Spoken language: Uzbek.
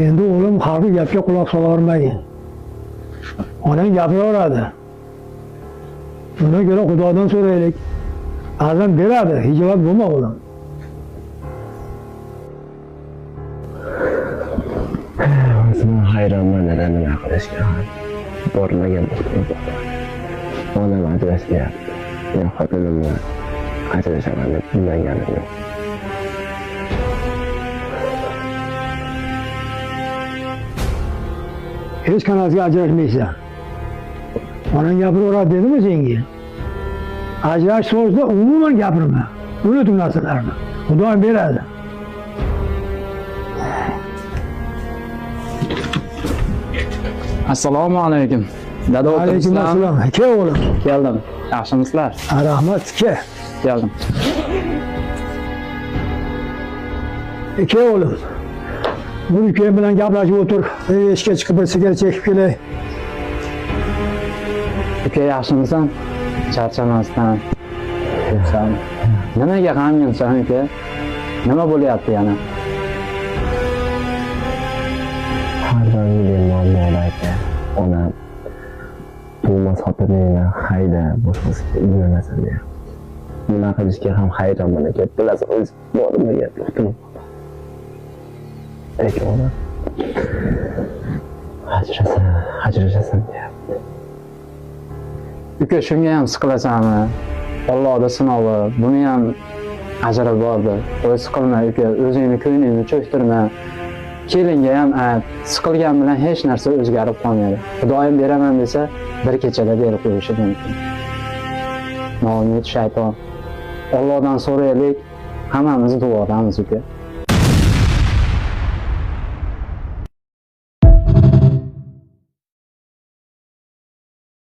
Endi o'g'lim har bir gapga quloq sola olmaydi. Onang gapiraveradi. Buna göre Xudodan so'raylik. Azam beradi, hijolat bo'lma o'g'lim. O'zim hayronman nima qilishga. Bormagan o'qitib bordim. Onam ajrashyapti. Men xotinim bilan ajrashaman deb bilmaganim yo'q. Hech qanaqasiga ajrashmaysan. Onang gapiraveradi dedimi senga? Ajrash to'g'risida umuman gapirma. Unut u narsalarni. Xudo beradi. Assalomu alaykum. Dada Alaykum assalom. Aka o'g'lim. Keldim. Yaxshimisizlar? Rahmat aka. Keldim. Aka o'g'lim. Bu ukam bilan gaplashib o'tir. Eshikka chiqib bir sigaret chekib kelay. Uka yaxshimisan? Charchamasdan. Sen nimaga g'amginsan uka? Nima bo'lyapti yana? Har doimgidek muammolar aka. Onam tug'mas xotinini hayda boshqasiga uylanmasin deyapti. Nima qilishga ham hayronman aka. Bilasiz, o'z bormaga to'xtam. Lekin onam ajrashasan deyapti. Uka shunga ham siqilasanmi? Allohning sinovi, buni ham ajri bordi. O'y siqilma uka, o'zingni ko'nglingni cho'ktirma. Kelinga ham siqilgan bilan hech narsa o'zgarib qolmaydi. Xudoyim beraman desa, bir kechada berib qo'yishi mumkin. Noumid shayton. Allohdan so'raylik, hammamiz duodamiz uka.